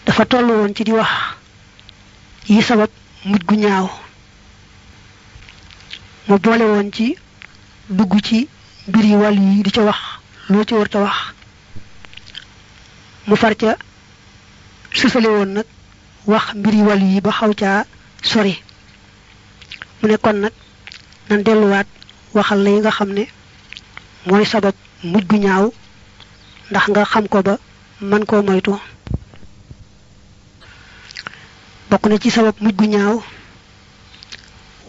dafa tollu woon ci di wax yi sabab mujj gu ñaaw mu boole woon ci dugg ci mbir yi wàll yi di ca wax loo ci warta wax mu far ca susale woon nag wax mbir yi wàll yi ba xaw caa sori mu ne kon nag nan delluwaat waxal la yi nga xam ne mooy sabab mujj gu ñaaw ndax nga xam ko ba man koo moytu bokk na ci sabab mujj gu ñaaw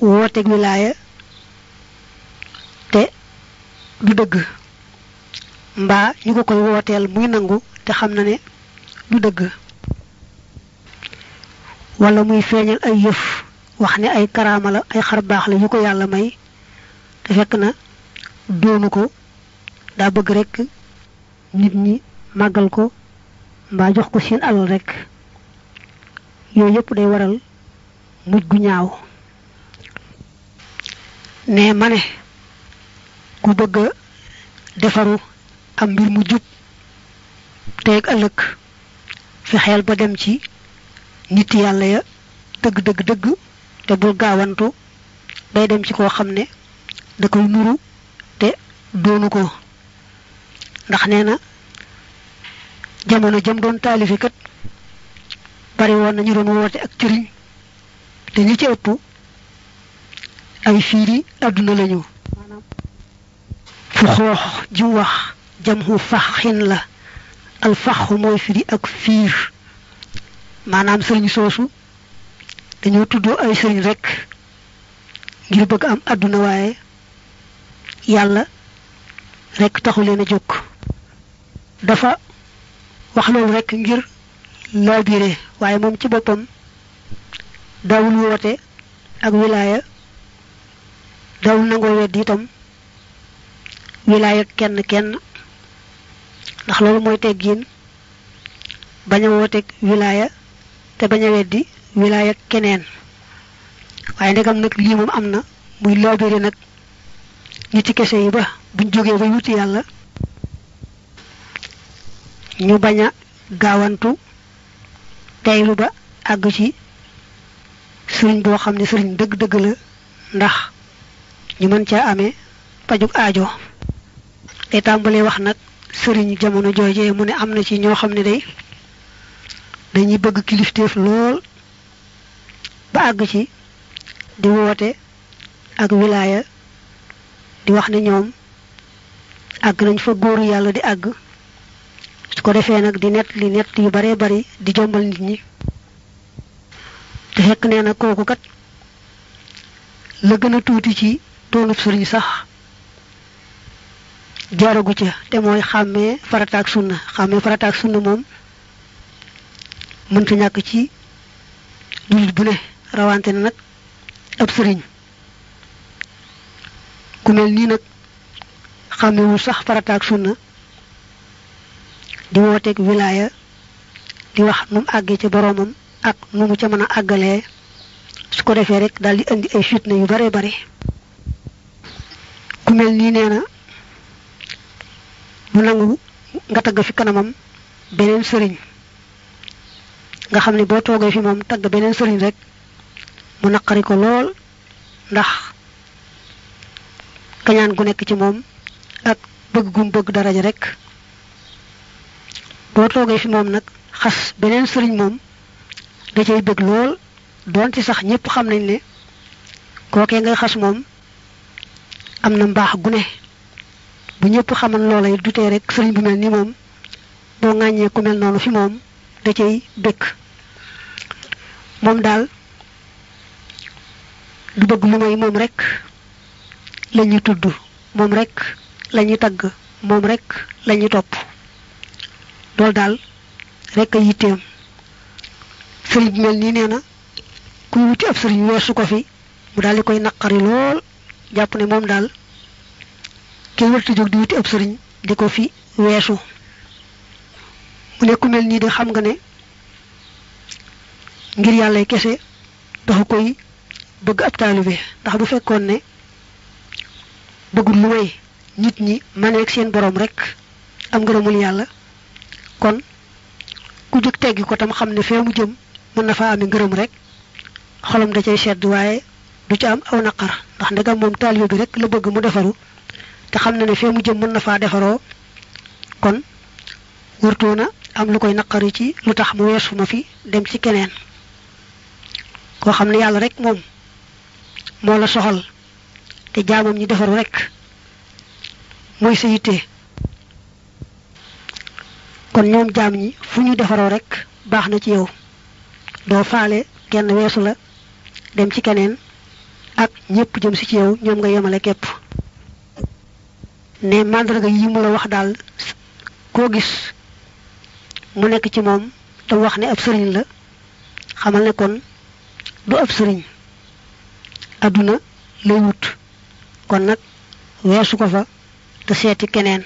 wooteeg wilaaya te du dëgg mbaa ñu ko koy wooteel muy nangu te xam na ne du dëgg wala muy feeñal ay yëf wax ne ay karaama la ay xar baax la yu ko yàlla may te fekk na doonu ko daa bëgg rekk nit ñi màggal ko mbaa jox ko seen alal rekk yooyu yëpp day waral mujj gu ñaaw ne ma ne ku bëgg a defaru am mbir mu jub teeg ëllëg fexeel ba dem ci nit yàlla ya dëgg te bul gaawantu day dem ci koo xam ne da koy nuru te doonu ko ndax nee na jamono jëm doon taalifi kat bari woon nañu doon woote ak cëriñ te ñi ci ëpp ay fiiri àdduna lañu maanaam fu xoox ji wax jamhu faxin la al faxu mooy firi ak fiir maanaam sëriñ soosu dañoo tuddoo ay sëriñ rekk ngir bëgg am àdduna waaye yàlla rekk taxu leen a jóg dafa wax loolu rekk ngir laabire waaye moom ci boppam dawul woote ak wilaaya dawul nangoo weddi itam wilaaya kenn ndax loolu mooy teggiin bañ a wooteeg wilaaya te bañ a weddi wilaaya keneen waaye ndegam nag lii moom am na muy laabire nag ñi ci kese yi ba buñ jógee ba wuti yàlla ñu bañ a gaawantu teylu ba àgg ci sëriñ boo xam ne sëriñ dëgg la ndax ñu mën caa amee pajug aajo te tàmbalee wax nag sëriñ jamono joojee mu ne am na ci ñoo xam ne dañuy bëgg kilifteef lool ba àgg ci di woote ak wilaaya di wax ne ñoom àgg nañ fa góoru yàlla di àgg su ko defee nag di nett yu bare bari di jombal nit ñi te fekk nee na kooku kat la gën a tuuti ci doonub sëriñ sax jaaragu ca te mooy xàmmee farataak sunna moom mënta ñàkk ci jullit bu ne rawante na nag ab sëriñ ku mel nii nag xàmmewul sax farataak sunna di wooteeg wilaaya di wax nu mu àggee ca boroomam ak nu mu ca mën a àggalee su ko defee rek daal di indi ay fitna yu bare bare ku mel nii nee na mu nangu nga tagg fi kanamam beneen sëriñ nga xam ne boo toogee fi moom tagg beneen sëriñ rek mu naqari ko lool ndax kañaan gu nekk ci moom ak bëgg gum bëgg daraja rek boo toogee fi moom nag xas beneen sëriñ moom da cay bëgg lool doon ci sax ñépp xam nañ ne kookee ngay xas moom am na mbaax gu ne bu ñépp xaman loola it dutee rek sëriñ bu mel ni moom boo ŋàññee ku mel noonu fi moom da cay bëgg moom daal du bëgg lu may moom rek lañuy tudd moom rek lañuy tagg moom rek lañuy topp loolu daal rek a yitteem sëriñ bi mel nii nee na kuy wuti ab sëriñ weesu ko fi mu daal di koy naqari lool jàpp ne moom daal kenn warta jóg di wuti ab sëriñ di ko fi weesu mu ne ku mel nii de xam nga ne ngir yàlla kese dafa koy bëgg ab taalibe ndax bu fekkoon ne bëggul lu may nit ñi maneeg seen borom rek am ngërëmul yàlla kon ku jëk teggi ko tam xamne fe mu jëm mën na fa am ngërëm rek xolam da cey sedd waaye du ci am aw naqar ndax ndegam moom taalibe bi rek la bëgg mu defaru te xam na ne fe mu jëm mën na faa defaroo kon wurtoona am lu koy naqari ci lu tax mu weesu ma fi dem ci keneen koo xam ne yàlla rek moom moo la soxal te jaamam ñi defaru rek mooy sa yitte kon ñoom jaam ñi fu ñu defaroo rek baax na ci yow doo faale kenn weesu la dem ci keneen ak ñépp jëm si ci yow ñoom nga yemale képp ne mandarga yi mu la wax daal koo gis mu nekk ci moom te wax ne ab sëriñ la xamal ne kon du ab sëriñ aduna lay wut kon nag weesu ko fa te seeti keneen